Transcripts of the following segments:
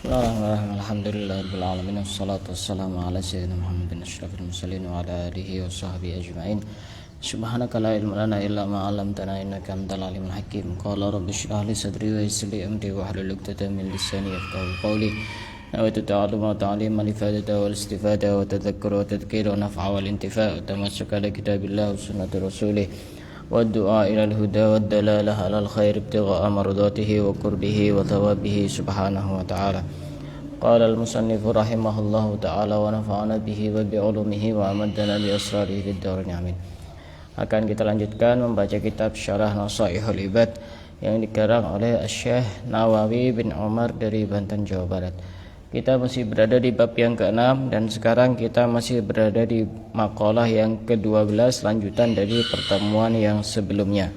Bismillahirrahmanirrahim. Alhamdulillahirabbil alamin. Wassalatu wassalamu ala sayyidina Muhammadin asyrafil mursalin wa ala alihi wa sahbihi ajma'in. Subhanaka la ilma lana illa ma 'allamtana innaka antal alimul hakim. Qala rabbi shrah li sadri wa yassir li amri wahlul 'uqdatam min lisani yafqahu qawli. Nawaitu ta'alluma wa ta'lima li fadata wal istifada wa tadhakkura wa tadhkira wa naf'a wal intifa' wa tamassuka ala kitabillah wa sunnati rasulih wa du'a ila al-huda wa dalalah ala al-khair ibtigha'a mardatihi wa qurbihi wa thawabihi subhanahu wa ta'ala. Qala al-musannifu rahimahullahu ta'ala wa nafa'ana bihi wa bi'ulumihi wa amaddana bi asrarihi fid dharain amin. Akan kita lanjutkan membaca kitab Syarah Nasaihul Ibad yang dikarang oleh Syekh Nawawi bin Umar dari Banten, Jawa Barat. Kita masih berada di bab yang ke-6 dan sekarang kita masih berada di makalah yang ke-12 lanjutan dari pertemuan yang sebelumnya.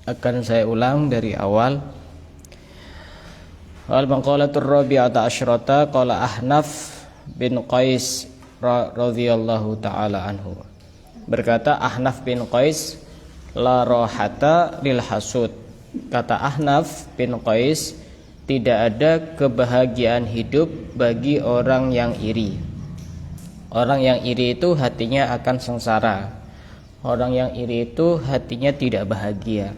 Akan saya ulang dari awal. Al-maqalatur rabi'ata asyrata qala Ahnaf bin Qais radhiyallahu taala anhu. Berkata Ahnaf bin Qais, la rohata lil hasud. Kata Ahnaf bin Qais, tidak ada kebahagiaan hidup bagi orang yang iri. Orang yang iri itu hatinya akan sengsara. Orang yang iri itu hatinya tidak bahagia.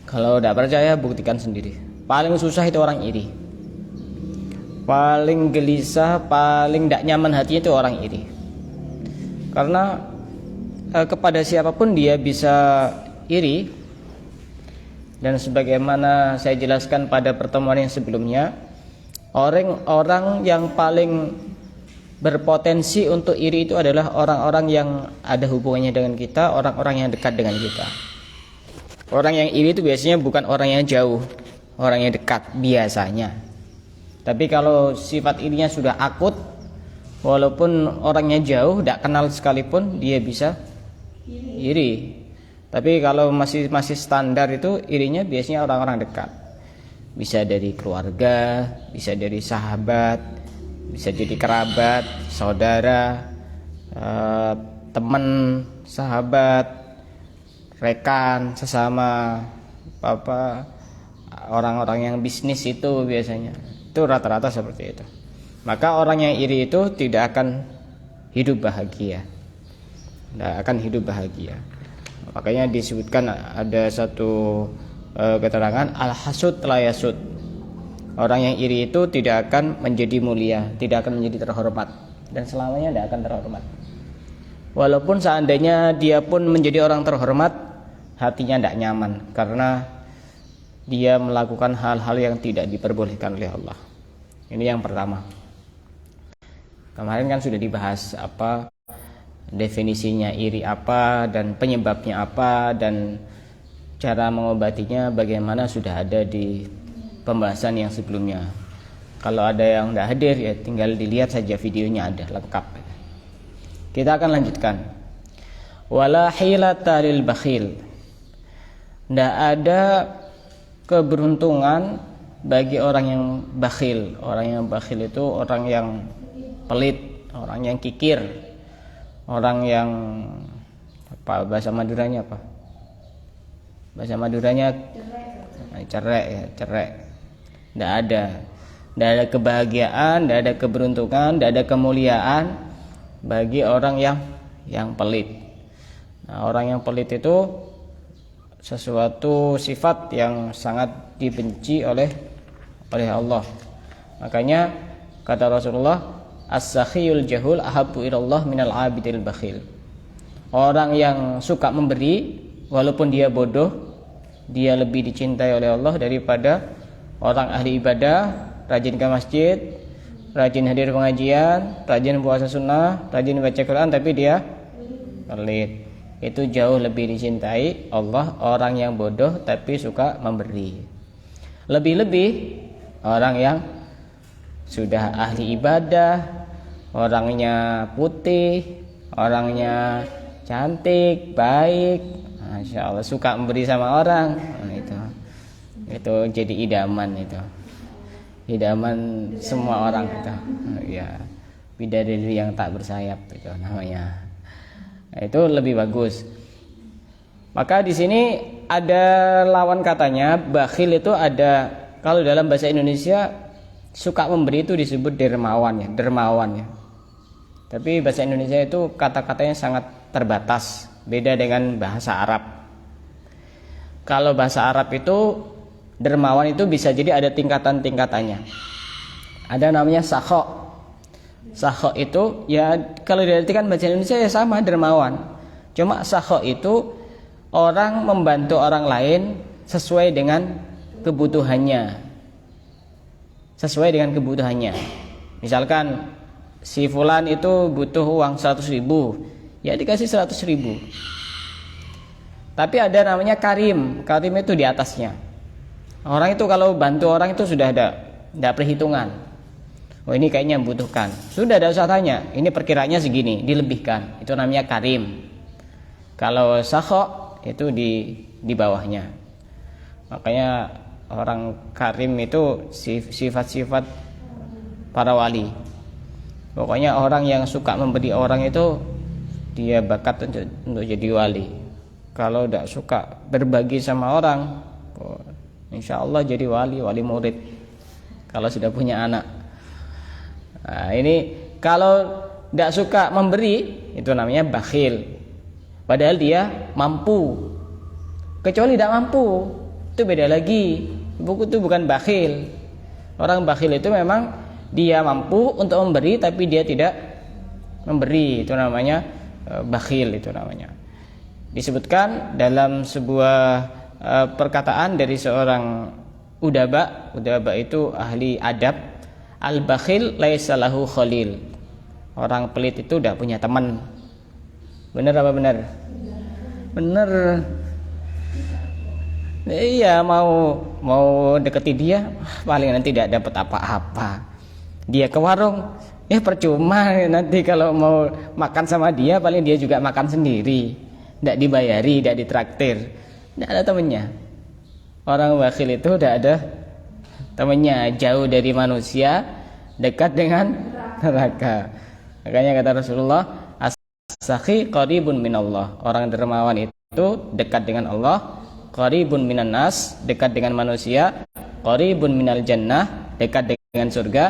Kalau tidak percaya, buktikan sendiri. Paling susah itu orang iri. Paling gelisah, paling tidak nyaman hatinya itu orang iri. Karena kepada siapapun dia bisa iri. Dan sebagaimana saya jelaskan pada pertemuan yang sebelumnya, orang yang paling berpotensi untuk iri itu adalah orang-orang yang ada hubungannya dengan kita, orang-orang yang dekat dengan kita. Orang yang iri itu biasanya bukan orang yang jauh, orang yang dekat biasanya. Tapi kalau sifat irinya sudah akut, walaupun orangnya jauh, tidak kenal sekalipun, dia bisa iri. Tapi kalau masih standar itu irinya biasanya orang-orang dekat. Bisa dari keluarga, bisa dari sahabat, bisa jadi kerabat, saudara, teman, sahabat, rekan, sesama orang-orang yang bisnis itu biasanya. Itu rata-rata seperti itu. Maka orang yang iri itu tidak akan hidup bahagia. Tidak akan hidup bahagia. Makanya disebutkan ada satu keterangan al-hasud la yasud. Orang yang iri itu tidak akan menjadi mulia, tidak akan menjadi terhormat, dan selamanya tidak akan terhormat. Walaupun seandainya dia pun menjadi orang terhormat, hatinya tidak nyaman karena dia melakukan hal-hal yang tidak diperbolehkan oleh Allah. Ini yang pertama. Kemarin kan sudah dibahas apa definisinya iri apa dan penyebabnya apa dan cara mengobatinya bagaimana sudah ada di pembahasan yang sebelumnya. Kalau ada yang tidak hadir ya tinggal dilihat saja videonya, ada lengkap. Kita akan lanjutkan. Wala hilata lil bakhil. Tidak ada keberuntungan bagi orang yang bakhil. Orang yang bakhil itu orang yang pelit, orang yang kikir. Orang yang apa bahasa Maduranya apa? Bahasa Maduranya cerai ya, cerai. Tidak ada kebahagiaan, tidak ada keberuntungan, tidak ada kemuliaan bagi orang yang pelit. Nah, orang yang pelit itu sesuatu sifat yang sangat dibenci oleh Allah. Makanya kata Rasulullah, as-sakhiyul jahul ahabbu ilallah minal abidil bakhil. Orang yang suka memberi walaupun dia bodoh, dia lebih dicintai oleh Allah daripada orang ahli ibadah, rajin ke masjid, rajin hadir pengajian, rajin puasa sunnah, rajin baca Quran, tapi dia pelit. Itu jauh lebih dicintai Allah orang yang bodoh tapi suka memberi. Lebih-lebih orang yang sudah ahli ibadah, orangnya putih, orangnya cantik, baik, Masya Allah, suka memberi sama orang. Nah, itu jadi idaman itu. Idaman semua orang itu. Ya, bidadari yang tak bersayap itu namanya. Nah, itu lebih bagus. Maka di sini ada lawan katanya, bakhil itu ada kalau dalam bahasa Indonesia suka memberi itu disebut dermawan ya. Tapi bahasa Indonesia itu kata-katanya sangat terbatas, beda dengan bahasa Arab. Kalau bahasa Arab itu dermawan itu bisa jadi ada tingkatan-tingkatannya. Ada namanya sakho. Sakho itu ya kalau diartikan bahasa Indonesia ya sama dermawan. Cuma sakho itu orang membantu orang lain sesuai dengan kebutuhannya. Misalkan si fulan itu butuh uang 100.000, ya dikasih 100.000. Tapi ada namanya karim. Karim itu di atasnya. Orang itu kalau bantu orang itu sudah ada perhitungan. Oh ini kayaknya membutuhkan. Sudah ada usah tanya. Ini perkiranya segini, dilebihkan. Itu namanya karim. Kalau sakho itu di bawahnya. Makanya orang karim itu sifat-sifat para wali. Pokoknya orang yang suka memberi orang itu dia bakat untuk jadi wali. Kalau tidak suka berbagi sama orang, insya Allah jadi wali murid. Kalau sudah punya anak. Nah, ini kalau tidak suka memberi itu namanya bakhil. Padahal dia mampu. Kecuali tidak mampu, itu beda lagi. Buku itu bukan bakhil. Orang bakhil itu memang dia mampu untuk memberi tapi dia tidak memberi. Itu namanya bakhil itu namanya. Disebutkan dalam sebuah perkataan dari seorang udaba. Udaba itu ahli adab. Al-bakhil laisa lahu khalil. Orang pelit itu tidak punya teman. Benar apa benar? Benar. Iya, mau deketi dia paling nanti tidak dapat apa-apa. Dia ke warung, ya percuma nanti kalau mau makan sama dia paling dia juga makan sendiri. Tidak dibayari, tidak ditraktir. Tidak ada temannya. Orang bakhil itu tidak ada temannya, jauh dari manusia, dekat dengan neraka. Makanya kata Rasulullah, as-sakhi qaribun minallah. Orang dermawan itu dekat dengan Allah, qaribun minan nas, dekat dengan manusia, qaribun minal jannah, dekat dengan surga,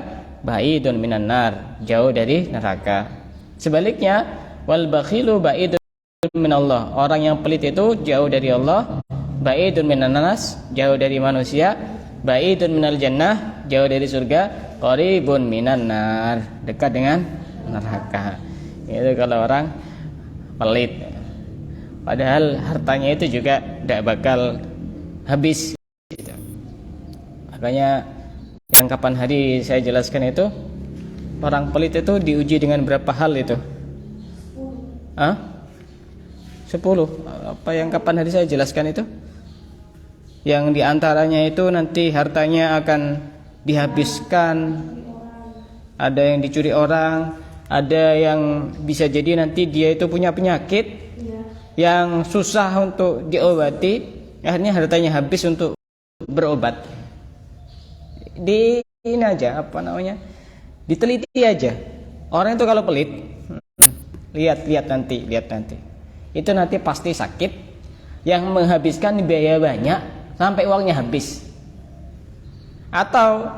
ba'idun minan nar, jauh dari neraka. Sebaliknya, wal bakhilu ba'idun minallah. Orang yang pelit itu jauh dari Allah, ba'idun minan nas, jauh dari manusia, ba'idun minal jannah, jauh dari surga, qaribun minan nar, dekat dengan neraka. Itu kalau orang pelit. Padahal hartanya itu juga tidak bakal habis gitu. Makanya yang kapan hari saya jelaskan itu, orang pelit itu diuji dengan berapa hal itu? 10. Apa yang kapan hari saya jelaskan itu? Yang diantaranya itu nanti hartanya akan dihabiskan, ada yang dicuri orang, ada yang bisa jadi nanti dia itu punya penyakit yang susah untuk diobati, akhirnya hartanya habis untuk berobat. Ini aja diteliti aja. Orang itu kalau pelit, lihat nanti. Itu nanti pasti sakit, yang menghabiskan biaya banyak sampai uangnya habis. Atau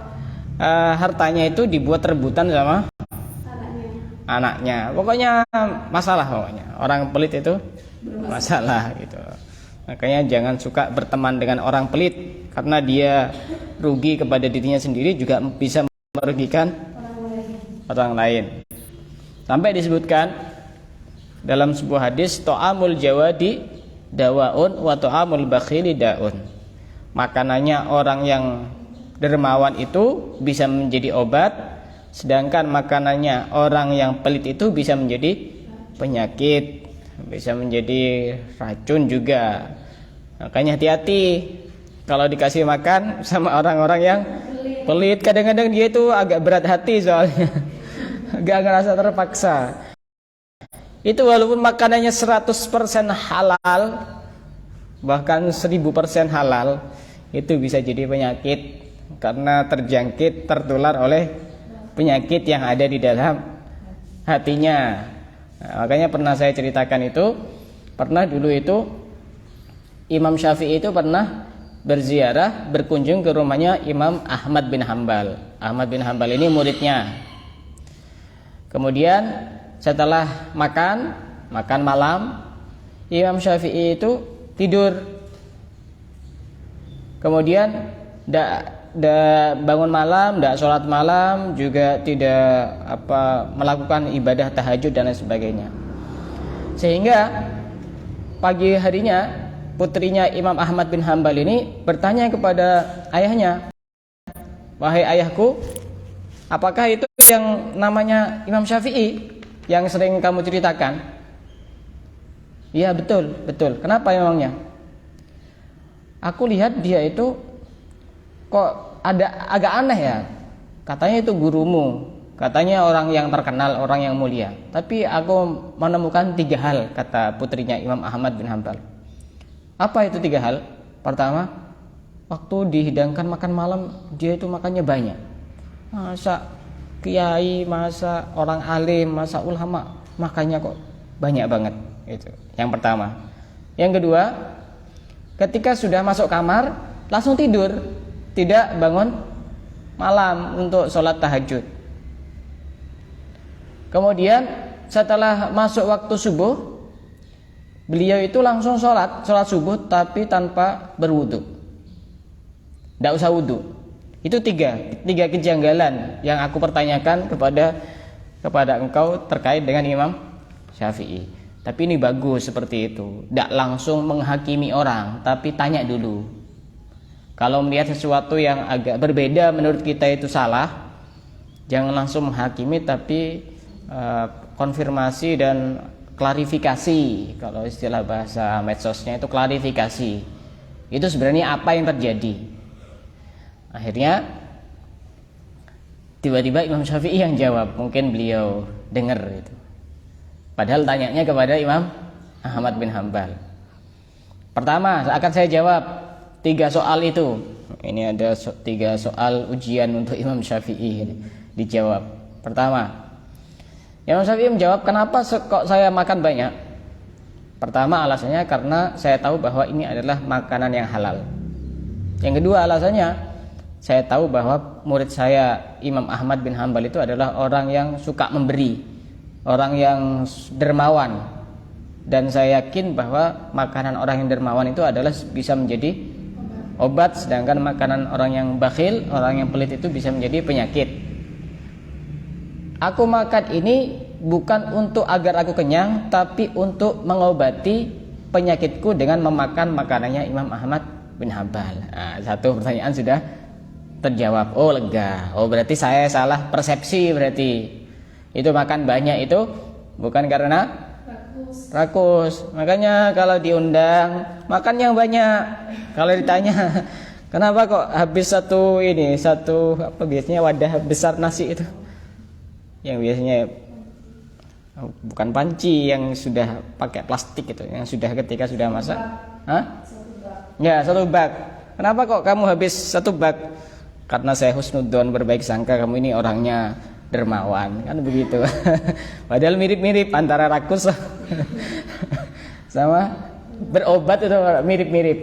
hartanya itu dibuat rebutan sama anaknya. Pokoknya masalah pokoknya. Orang pelit itu masalah gitu. Makanya jangan suka berteman dengan orang pelit, karena dia rugi kepada dirinya sendiri juga bisa merugikan orang lain. Sampai disebutkan dalam sebuah hadis, ta'amul jawadi dawaun wa ta'amul bakhili daun. Makanannya orang yang dermawan itu bisa menjadi obat, sedangkan makanannya orang yang pelit itu bisa menjadi penyakit, bisa menjadi racun juga. Makanya hati-hati kalau dikasih makan sama orang-orang yang pelit. Kadang-kadang dia itu agak berat hati soalnya agak ngerasa terpaksa. Itu walaupun makanannya 100% halal, bahkan 1000% halal, itu bisa jadi penyakit karena tertular oleh penyakit yang ada di dalam hatinya. Nah, makanya pernah saya ceritakan itu, pernah dulu itu Imam Syafi'i itu pernah berziarah, berkunjung ke rumahnya Imam Ahmad bin Hambal. Ahmad bin Hambal ini muridnya. Kemudian setelah makan malam, Imam Syafi'i itu tidur. Kemudian bangun malam, tidak sholat malam, juga tidak melakukan ibadah tahajud dan lain sebagainya. Sehingga pagi harinya putrinya Imam Ahmad bin Hambal ini bertanya kepada ayahnya, "Wahai ayahku, apakah itu yang namanya Imam Syafi'i yang sering kamu ceritakan?" "Iya, betul. Kenapa emangnya?" "Aku lihat dia itu kok agak aneh ya. Katanya itu gurumu, katanya orang yang terkenal, orang yang mulia. Tapi aku menemukan 3 hal," kata putrinya Imam Ahmad bin Hambal. "Apa itu 3 hal? Pertama, waktu dihidangkan makan malam, dia itu makannya banyak. Masa kiai, masa orang alim, masa ulama makannya kok banyak banget." Itu yang pertama. Yang kedua, ketika sudah masuk kamar langsung tidur, tidak bangun malam untuk sholat tahajud. Kemudian setelah masuk waktu subuh, beliau itu langsung sholat subuh tapi tanpa berwudu, tidak usah wudu. Itu tiga kejanggalan yang aku pertanyakan kepada engkau terkait dengan Imam Syafi'i. Tapi ini bagus seperti itu, tidak langsung menghakimi orang, tapi tanya dulu. Kalau melihat sesuatu yang agak berbeda menurut kita itu salah, jangan langsung menghakimi, tapi konfirmasi dan klarifikasi. Kalau istilah bahasa medsosnya itu klarifikasi. Itu sebenarnya apa yang terjadi. Akhirnya tiba-tiba Imam Syafi'i yang jawab. Mungkin beliau dengar itu, padahal tanyanya kepada Imam Ahmad bin Hambal. Pertama, akan saya jawab 3 soal itu. Ini ada 3 soal ujian untuk Imam Syafi'i. Dijawab. Pertama, Imam Syafi'i menjawab, "Kenapa kok saya makan banyak?" Pertama, alasannya karena saya tahu bahwa ini adalah makanan yang halal. Yang kedua, alasannya saya tahu bahwa murid saya Imam Ahmad bin Hambal itu adalah orang yang suka memberi, orang yang dermawan. Dan saya yakin bahwa makanan orang yang dermawan itu adalah bisa menjadi obat, sedangkan makanan orang yang bakhil, orang yang pelit itu bisa menjadi penyakit. Aku makan ini bukan untuk agar aku kenyang, tapi untuk mengobati penyakitku dengan memakan makanannya Imam Ahmad bin Hambal. Nah, 1 pertanyaan sudah terjawab. Oh, lega. Oh, berarti saya salah persepsi berarti. Itu makan banyak itu bukan karena rakus. Makanya kalau diundang makan yang banyak. Kalau ditanya, "Kenapa kok habis satu biasanya wadah besar nasi itu?" Yang biasanya bukan panci, yang sudah pakai plastik itu, yang sudah ketika sudah masak. Hah? Ya, 1 bak. "Kenapa kok kamu habis 1 bak?" "Karena saya husnudzon, berbaik sangka kamu ini orangnya dermawan." Kan begitu. Padahal mirip-mirip antara rakus sama berobat, itu mirip-mirip.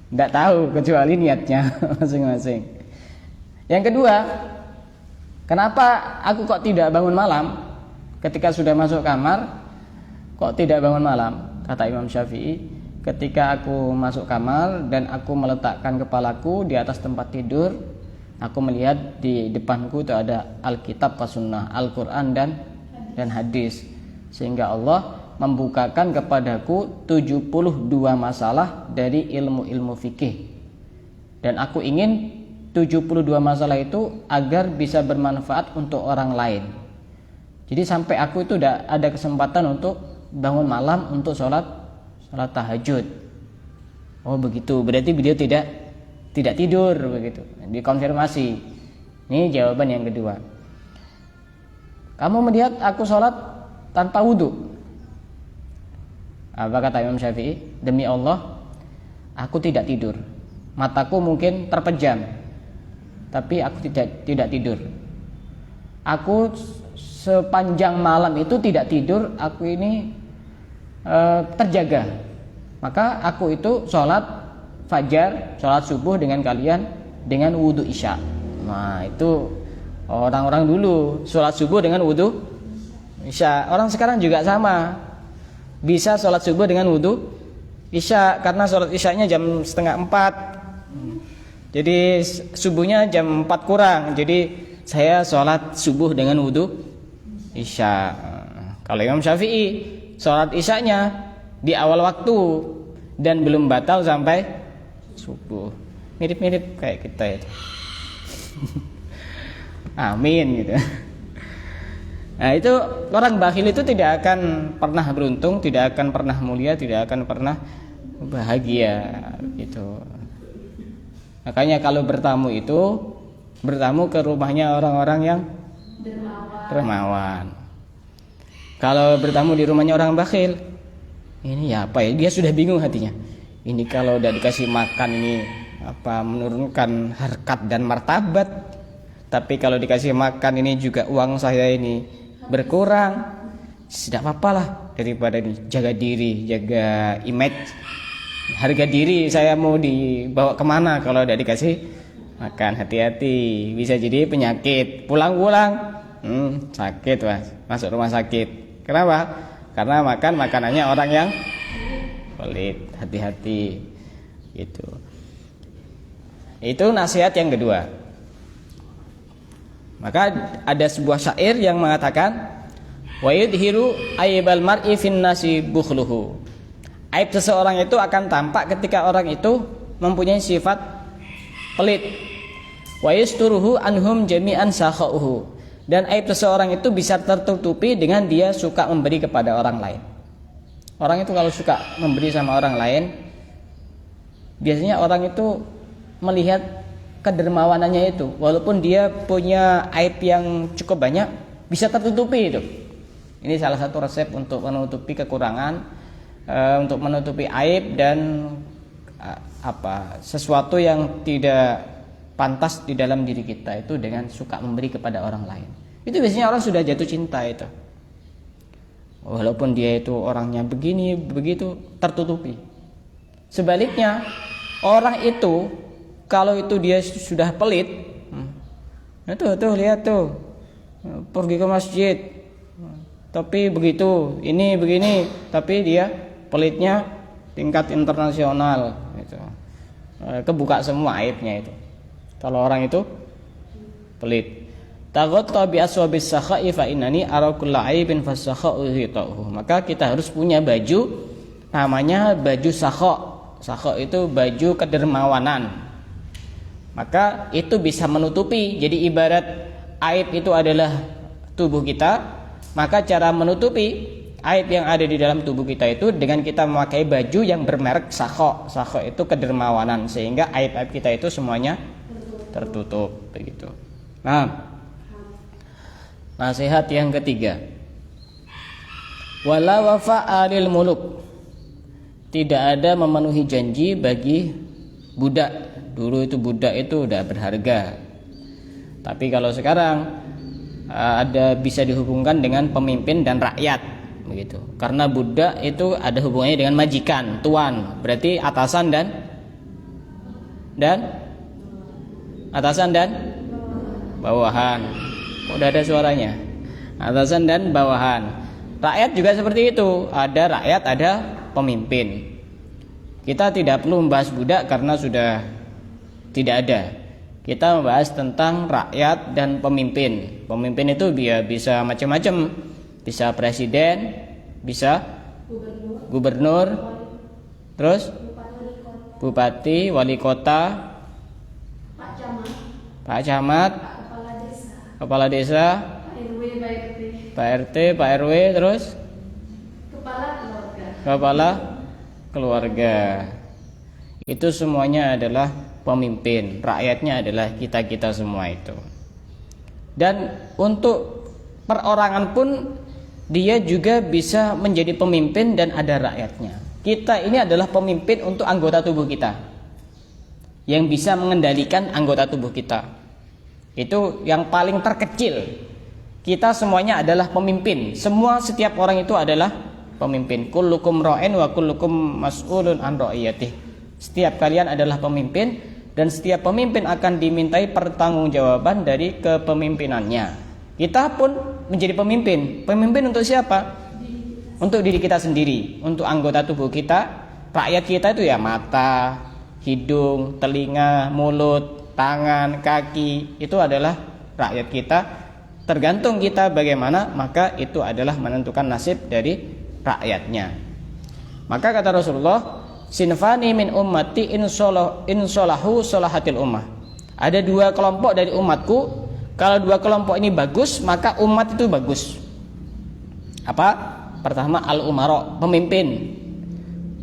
Tidak tahu kecuali niatnya masing-masing. Yang kedua, kenapa aku kok tidak bangun malam ketika sudah masuk kamar? Kok tidak bangun malam? Kata Imam Syafi'i, ketika aku masuk kamar dan aku meletakkan kepalaku di atas tempat tidur, aku melihat di depanku itu ada Alkitab was Sunnah, Al-Quran dan hadis. Sehingga Allah membukakan kepadaku 72 masalah dari ilmu-ilmu fikih. Dan aku ingin 72 masalah itu agar bisa bermanfaat untuk orang lain. Jadi sampai aku itu udah ada kesempatan untuk bangun malam untuk sholat tahajud. Oh begitu, berarti beliau tidak tidur begitu. Dikonfirmasi. Ini jawaban yang kedua. "Kamu melihat aku sholat tanpa wudhu?" Apa kata Imam Syafi'i? "Demi Allah, aku tidak tidur. Mataku mungkin terpejam, tapi aku tidak tidur. Aku sepanjang malam itu tidak tidur. Aku ini terjaga. Maka aku itu sholat fajar, sholat subuh dengan kalian dengan wudhu isya. Nah itu orang-orang dulu sholat subuh dengan wudhu isya. Orang sekarang juga sama, bisa sholat subuh dengan wudhu isya, karena sholat isyanya jam 3:30. Jadi subuhnya jam 4 kurang. Jadi saya sholat subuh dengan wudhu isya. Kalau Imam Syafi'i sholat isyanya di awal waktu dan belum batal sampai subuh. Mirip-mirip kayak kita itu. Amin gitu. Nah itu orang bakhil itu tidak akan pernah beruntung, tidak akan pernah mulia, tidak akan pernah bahagia gitu. Makanya kalau bertamu itu bertamu ke rumahnya orang-orang yang dermawan. Kalau bertamu di rumahnya orang bakhil, ini ya apa ya? Dia sudah bingung hatinya. Ini kalau udah dikasih makan ini apa menurunkan harkat dan martabat. Tapi kalau dikasih makan ini juga uang saya ini berkurang. Tidak apa-apa lah daripada ini jaga diri, jaga image. Harga diri saya mau dibawa kemana kalau udah dikasih makan. Hati-hati, bisa jadi penyakit. Pulang-pulang sakit mas, masuk rumah sakit. Kenapa? Karena makan makanannya orang yang pelit. Hati-hati gitu. Itu nasihat yang kedua. Maka ada sebuah syair yang mengatakan wa yudhiru aibal mar'i fin nasi bukhluhu. Aib seseorang itu akan tampak ketika orang itu mempunyai sifat pelit. Wa yasturuhu anhum jami'an sakhauhu. Dan aib seseorang itu bisa tertutupi dengan dia suka memberi kepada orang lain. Orang itu kalau suka memberi sama orang lain, biasanya orang itu melihat kedermawanannya itu. Walaupun dia punya aib yang cukup banyak, bisa tertutupi itu. Ini salah satu resep untuk menutupi kekurangan, untuk menutupi aib dan sesuatu yang tidak pantas di dalam diri kita itu dengan suka memberi kepada orang lain. Itu biasanya orang sudah jatuh cinta itu. Walaupun dia itu orangnya begini begitu, tertutupi. Sebaliknya orang itu kalau itu dia sudah pelit, itu tuh lihat tuh pergi ke masjid, tapi begitu, ini begini, tapi dia pelitnya tingkat internasional gitu. Kebuka semua aibnya itu. Kalau orang itu pelit. Taghatta bi aswabis sakha'i fa innani ara kulla aibin fasakha'u ghita'uhu. Maka kita harus punya baju namanya baju sakha. Sakha itu baju kedermawanan. Maka itu bisa menutupi. Jadi ibarat aib itu adalah tubuh kita, maka cara menutupi aib yang ada di dalam tubuh kita itu dengan kita memakai baju yang bermerek sakho. Sakho itu kedermawanan, sehingga aib-aib kita itu semuanya tertutup begitu. Nah, nasihat yang ketiga, wala wafa'a lil muluk. Tidak ada memenuhi janji bagi budak. Dulu itu budak itu udah berharga. Tapi kalau sekarang ada bisa dihubungkan dengan pemimpin dan rakyat. Begitu. Karena budak itu ada hubungannya dengan majikan, tuan, berarti atasan dan bawahan. Udah ada suaranya. Atasan dan bawahan. Rakyat juga seperti itu, ada rakyat, ada pemimpin. Kita tidak perlu membahas budak karena sudah tidak ada. Kita membahas tentang rakyat dan pemimpin. Pemimpin itu bisa macam-macam. Bisa presiden, bisa gubernur, terus bupati, wali kota, Pak Camat, kepala desa, Pak RT, Pak RW, terus kepala keluarga. Itu semuanya adalah pemimpin. Rakyatnya adalah kita-kita semua itu. Dan untuk perorangan pun dia juga bisa menjadi pemimpin dan ada rakyatnya. Kita ini adalah pemimpin untuk anggota tubuh kita, yang bisa mengendalikan anggota tubuh kita. Itu yang paling terkecil. Kita semuanya adalah pemimpin. Setiap orang itu adalah pemimpin. Kullukum ra'in wa kullukum mas'ulun an ra'iyatih. Setiap kalian adalah pemimpin, dan setiap pemimpin akan dimintai pertanggungjawaban dari kepemimpinannya. Kita pun menjadi pemimpin. Pemimpin untuk siapa? Untuk diri kita sendiri, untuk anggota tubuh kita. Rakyat kita itu ya mata, hidung, telinga, mulut, tangan, kaki. Itu adalah rakyat kita. Tergantung kita bagaimana, maka itu adalah menentukan nasib dari rakyatnya. Maka kata Rasulullah, sinfani min ummati insolahu solahatil ummah. Ada dua kelompok dari umatku. Kalau dua kelompok ini bagus, maka umat itu bagus. Apa? Pertama al-umara, pemimpin.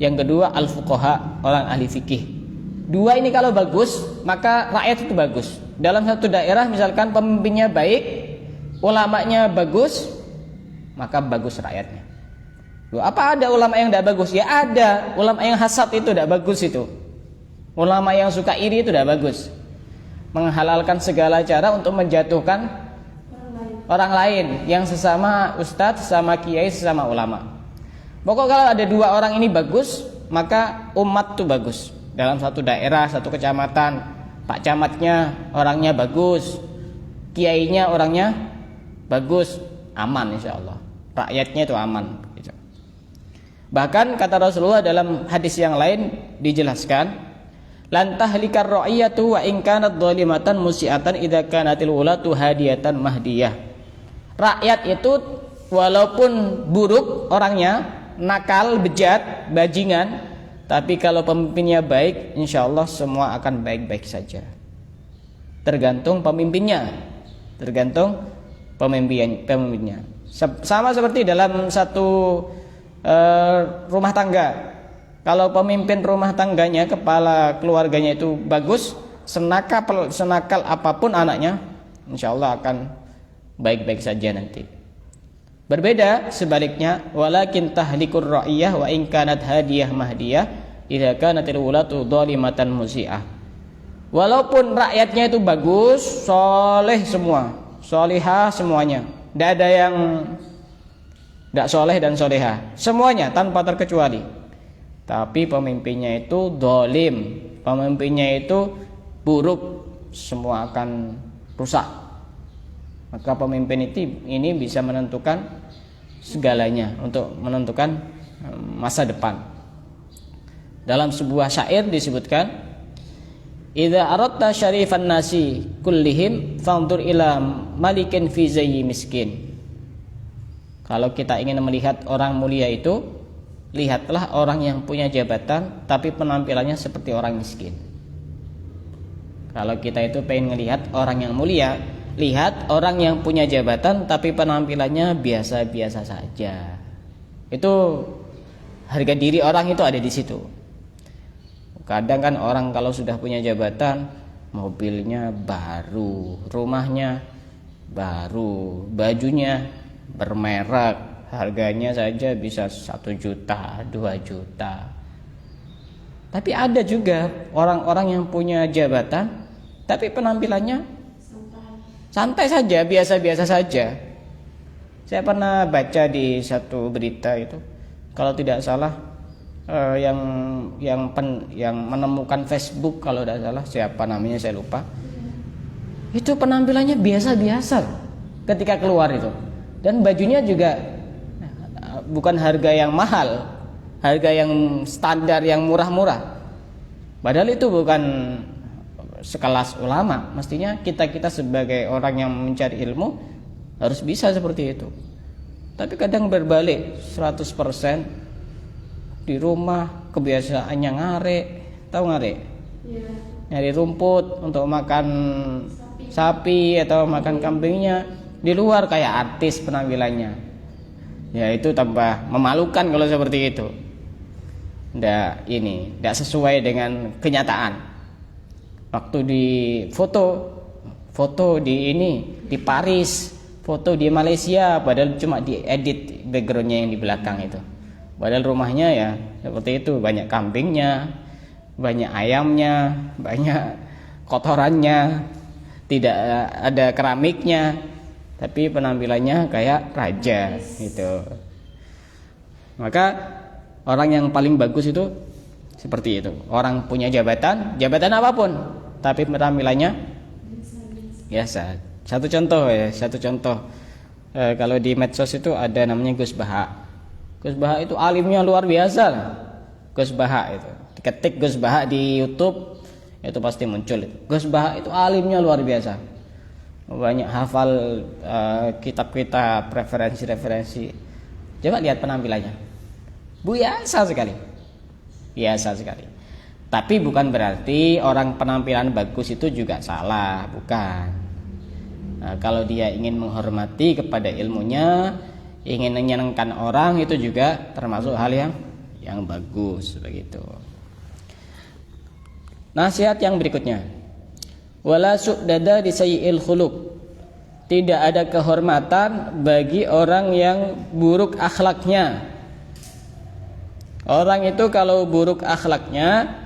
Yang kedua al-fuqaha, orang ahli fikih. Dua ini kalau bagus, maka rakyat itu bagus. Dalam satu daerah misalkan pemimpinnya baik, ulamanya bagus, maka bagus rakyatnya. Loh, apa ada ulama yang tidak bagus? Ya ada. Ulama yang hasad itu tidak bagus itu. Ulama yang suka iri itu tidak bagus. Menghalalkan segala cara untuk menjatuhkan orang lain yang sesama ustadz, sesama kiai, sesama ulama. Pokok kalau ada dua orang ini bagus, maka umat itu bagus. Dalam satu daerah, satu kecamatan, pak camatnya orangnya bagus, kiainya orangnya bagus, aman insya Allah. Rakyatnya itu aman. Bahkan kata Rasulullah dalam hadis yang lain dijelaskan, lan tahlikar ra'iyatu wa in kanat dhalimatan musiatan idza kanatil ulatu hadiyatan mahdiyah. Rakyat itu walaupun buruk orangnya, nakal, bejat, bajingan, tapi kalau pemimpinnya baik, insya Allah semua akan baik-baik saja. Tergantung pemimpinnya. Tergantung pemimpinnya. Sama seperti dalam satu rumah tangga. Kalau pemimpin rumah tangganya, kepala keluarganya itu bagus, senakal apapun anaknya, insya Allah akan baik-baik saja nanti. Berbeda sebaliknya, walakin tahlikur ra'iyah wa in kanat hadiyah mahdiyah idza kanatil ulatu dhalimatan musi'ah. Walaupun rakyatnya itu bagus, soleh semua, solihah semuanya, tidak ada yang tidak soleh dan soleha, semuanya tanpa terkecuali. Tapi pemimpinnya itu dolim, pemimpinnya itu buruk, semua akan rusak. Maka pemimpin ini bisa menentukan segalanya, untuk menentukan masa depan. Dalam sebuah syair disebutkan, idza aradta syarifan nasi kullihim fanzur ila malikin fi zayyi miskin. Kalau kita ingin melihat orang mulia itu, lihatlah orang yang punya jabatan tapi penampilannya seperti orang miskin. Kalau kita itu pengen melihat orang yang mulia, lihat orang yang punya jabatan tapi penampilannya biasa-biasa saja. Itu harga diri orang itu ada di situ. Kadang kan orang kalau sudah punya jabatan, mobilnya baru, rumahnya baru, bajunya bermerek, harganya saja bisa 1 juta, 2 juta. Tapi ada juga orang-orang yang punya jabatan tapi penampilannya santai saja, biasa-biasa saja. Saya pernah baca di satu berita itu, kalau tidak salah yang menemukan Facebook, kalau tidak salah siapa namanya saya lupa. Itu penampilannya biasa-biasa ketika keluar itu. Dan bajunya juga bukan harga yang mahal, harga yang standar, yang murah-murah. Padahal itu bukan sekelas ulama. Mestinya kita sebagai orang yang mencari ilmu harus bisa seperti itu. Tapi kadang berbalik 100%. Di rumah kebiasaannya ngare, tahu ngare? Iya. Nyari rumput untuk makan sapi atau makan kambingnya. Di luar kayak artis penampilannya. Ya itu tambah memalukan kalau seperti itu. Tidak sesuai dengan kenyataan. Waktu di foto di Paris, foto di Malaysia, padahal cuma diedit backgroundnya yang di belakang itu. Padahal rumahnya ya seperti itu, banyak kambingnya, banyak ayamnya, banyak kotorannya, tidak ada keramiknya, tapi penampilannya kayak raja gitu. Maka orang yang paling bagus itu Seperti itu. Orang punya jabatan apapun, tapi penampilannya biasa. Satu contoh ya, kalau di medsos itu ada namanya Gus Baha. Gus Baha itu alimnya luar biasa. Gus Baha itu, diketik Gus Baha di YouTube itu pasti muncul. Gus Baha itu alimnya luar biasa. Banyak hafal kitab-kitab, referensi. Coba lihat penampilannya. Biasa sekali. Tapi bukan berarti orang penampilan bagus itu juga salah, bukan. Nah, kalau dia ingin menghormati kepada ilmunya, ingin menyenangkan orang, itu juga termasuk hal yang bagus begitu. Nasihat yang berikutnya, wala su'dada di sayyi'il khuluq. Tidak ada kehormatan bagi orang yang buruk akhlaknya. Orang itu kalau buruk akhlaknya,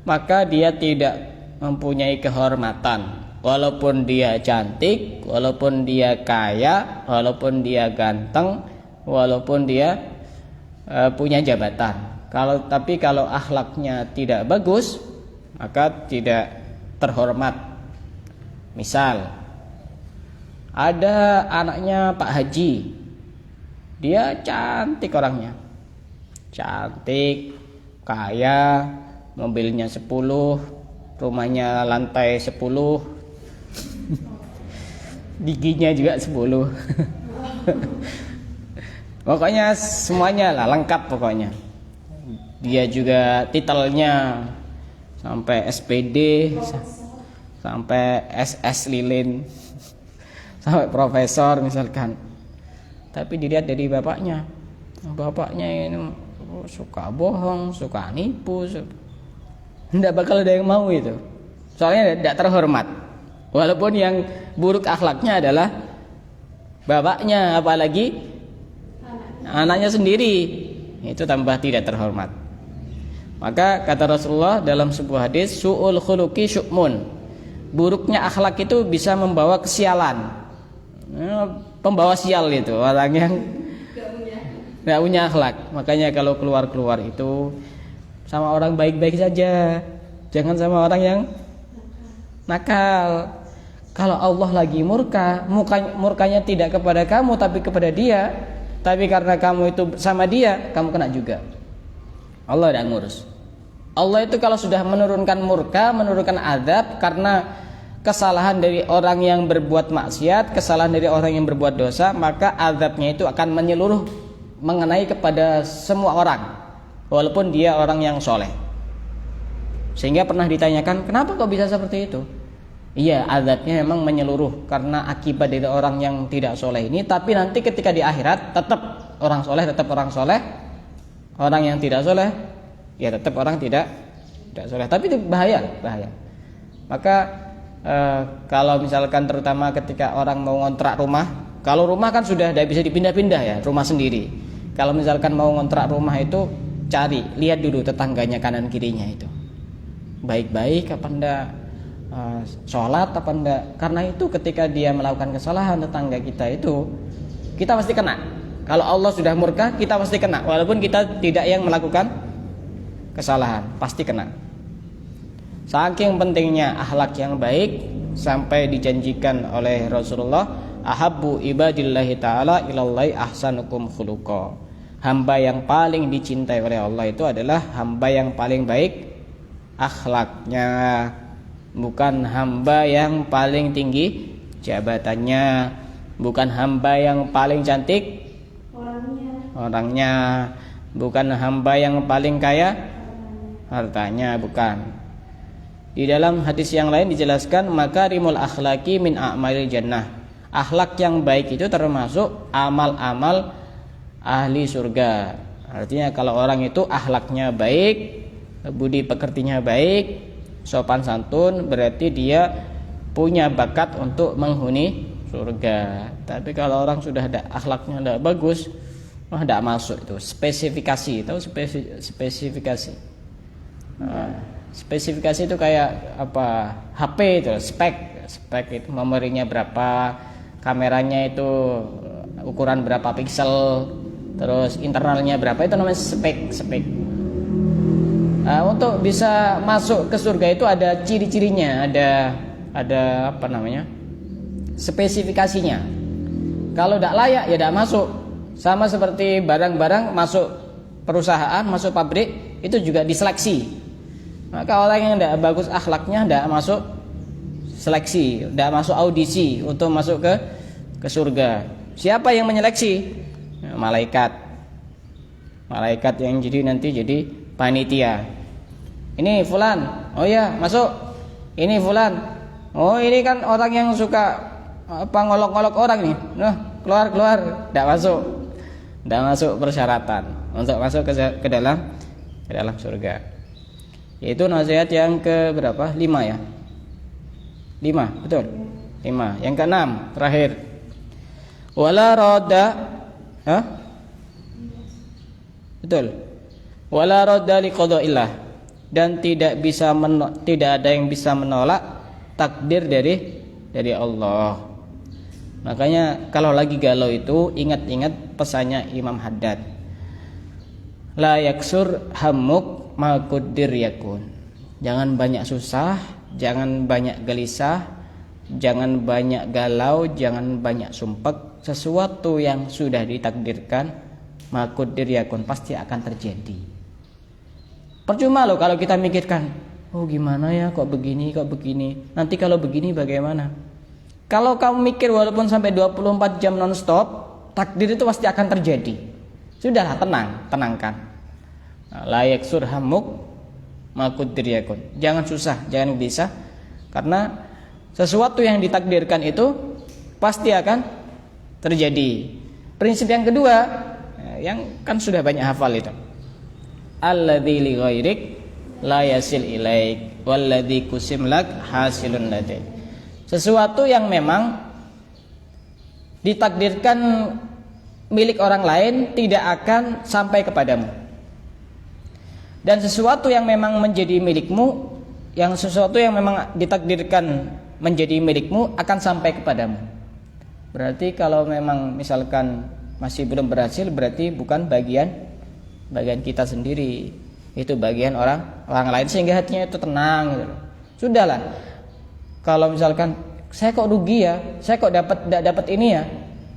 maka dia tidak mempunyai kehormatan. Walaupun dia cantik, walaupun dia kaya, walaupun dia ganteng, walaupun dia punya jabatan. Tapi kalau akhlaknya tidak bagus, maka tidak terhormat. Misal, ada anaknya Pak Haji, dia cantik orangnya, cantik, kaya, mobilnya 10, rumahnya lantai 10, giginya juga 10. Pokoknya semuanya lah lengkap pokoknya. Dia juga titelnya sampai SPD, sampai SS lilin, sampai profesor misalkan. Tapi dilihat dari bapaknya ini suka bohong, suka nipu, tidak bakal ada yang mau itu. Soalnya tidak terhormat. Walaupun yang buruk akhlaknya adalah bapaknya, apalagi anaknya sendiri, itu tambah tidak terhormat. Maka kata Rasulullah dalam sebuah hadis, su'ul khuluqi syu'mun. Buruknya akhlak itu bisa membawa kesialan. Pembawa sial itu orang yang tidak punya akhlak. Makanya kalau keluar itu sama orang baik-baik saja, jangan sama orang yang nakal. Kalau Allah lagi murkanya tidak kepada kamu tapi kepada dia, tapi karena kamu itu sama dia, kamu kena juga. Allah tidak ngurus. Allah itu kalau sudah menurunkan murka, menurunkan azab karena kesalahan dari orang yang berbuat maksiat, kesalahan dari orang yang berbuat dosa, maka azabnya itu akan menyeluruh mengenai kepada semua orang, walaupun dia orang yang soleh. Sehingga pernah ditanyakan, kenapa kok bisa seperti itu? Iya, azabnya memang menyeluruh karena akibat dari orang yang tidak soleh ini. Tapi nanti ketika di akhirat tetap orang soleh, orang yang tidak soleh ya tetap orang tidak soleh. Tapi itu bahaya. Maka kalau misalkan terutama ketika orang mau ngontrak rumah, kalau rumah kan sudah tidak bisa dipindah-pindah ya, rumah sendiri. Kalau misalkan mau ngontrak rumah itu lihat dulu tetangganya kanan kirinya itu baik-baik apa enggak, sholat apa enggak. Karena itu ketika dia melakukan kesalahan tetangga kita itu, kita pasti kena. Kalau Allah sudah murka, kita pasti kena. Walaupun kita tidak yang melakukan kesalahan, pasti kena. Saking pentingnya akhlak yang baik, sampai dijanjikan oleh Rasulullah, ahabbu ibadillahi ta'ala ilallahi ahsanukum khuluqa. Hamba yang paling dicintai oleh Allah itu adalah hamba yang paling baik akhlaknya, bukan hamba yang paling tinggi jabatannya, bukan hamba yang paling cantik orangnya, bukan hamba yang paling kaya hartanya, bukan. Di dalam hadis yang lain dijelaskan, makarimul akhlaki min a'malil jannah. Akhlak yang baik itu termasuk amal-amal ahli surga. Artinya kalau orang itu akhlaknya baik, budi pekertinya baik, sopan santun, berarti dia punya bakat untuk menghuni surga. Tapi kalau orang sudah ada akhlaknya tidak bagus, tidak masuk itu. Spesifikasi, tahu spesifikasi? Spesifikasi itu kayak apa? HP itu, spek itu memorinya berapa, kameranya itu ukuran berapa piksel, terus internalnya berapa, itu namanya spek. Untuk bisa masuk ke surga itu ada ciri-cirinya, ada apa namanya, spesifikasinya. Kalau tidak layak ya tidak masuk. Sama seperti barang-barang masuk perusahaan, masuk pabrik itu juga diseleksi. Maka orang yang tidak bagus akhlaknya tidak masuk seleksi, tidak masuk audisi untuk masuk ke surga. Siapa yang menyeleksi? Malaikat. Malaikat yang nanti jadi panitia. Ini fulan, oh ya masuk. Ini fulan, oh ini kan orang yang suka ngolok-ngolok orang nih. Nah keluar, tidak masuk persyaratan untuk masuk ke dalam surga. Yaitu nasihat yang ke berapa? 5 ya. 5, betul. 5. Yang ke-6 terakhir. Wala radda, betul. Wala radda liqada'illah, dan tidak ada yang bisa menolak takdir dari Allah. Makanya kalau lagi galau itu ingat-ingat pesannya Imam Haddad. La yaksur hammuk ma quddir yakun. Jangan banyak susah, jangan banyak gelisah, jangan banyak galau, jangan banyak sumpek. Sesuatu yang sudah ditakdirkan ma quddir yakun pasti akan terjadi. Percuma loh kalau kita mikirkan, oh gimana ya kok begini, nanti kalau begini bagaimana. Kalau kamu mikir walaupun sampai 24 jam non-stop, takdir itu pasti akan terjadi. Sudahlah, tenangkan. La yaksur hammuk ma quddir yakun. Jangan susah, jangan gelisah, karena sesuatu yang ditakdirkan itu pasti akan terjadi. Prinsip yang kedua, yang kan sudah banyak hafal itu. Alladzi li ghairik la yasil ilaik walladzi kusim lak hasilun ladaik. Sesuatu yang memang ditakdirkan milik orang lain tidak akan sampai kepadamu. Dan sesuatu yang memang menjadi milikmu, sesuatu yang memang ditakdirkan menjadi milikmu akan sampai kepadamu. Berarti kalau memang misalkan masih belum berhasil, berarti bukan bagian kita sendiri, itu bagian orang lain, sehingga hatinya itu tenang gitu. Sudahlah. Kalau misalkan saya kok rugi ya, saya kok dapat ini ya,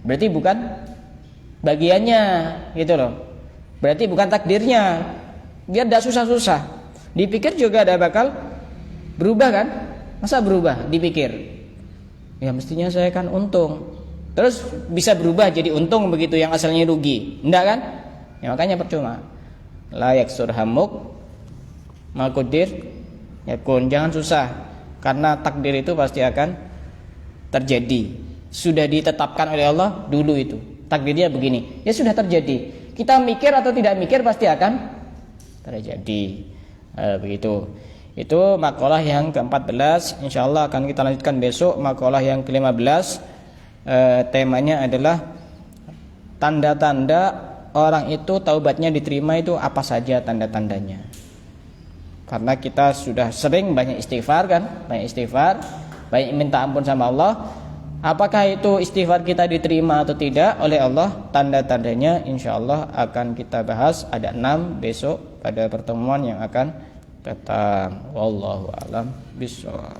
berarti bukan bagiannya gitu loh. Berarti bukan takdirnya. Biar tidak susah-susah. Dipikir juga ada bakal berubah kan? Masa berubah dipikir? Ya mestinya saya kan untung. Terus bisa berubah jadi untung begitu yang asalnya rugi. Enggak kan? Ya makanya percuma. La yaksur hammuk ma quddir yakun. Jangan susah. Karena takdir itu pasti akan terjadi. Sudah ditetapkan oleh Allah dulu itu. Takdirnya begini. Ya sudah terjadi. Kita mikir atau tidak mikir pasti akan terjadi. Begitu. Itu makalah yang ke-14. Insyaallah akan kita lanjutkan besok. Makalah yang ke-15. Temanya adalah tanda-tanda orang itu taubatnya diterima itu apa saja tanda-tandanya. Karena kita sudah sering banyak istighfar kan, banyak minta ampun sama Allah. Apakah itu istighfar kita diterima atau tidak oleh Allah? Tanda-tandanya insyaallah akan kita bahas, ada 6 besok pada pertemuan yang akan datang. Wallahu a'lam bishawab.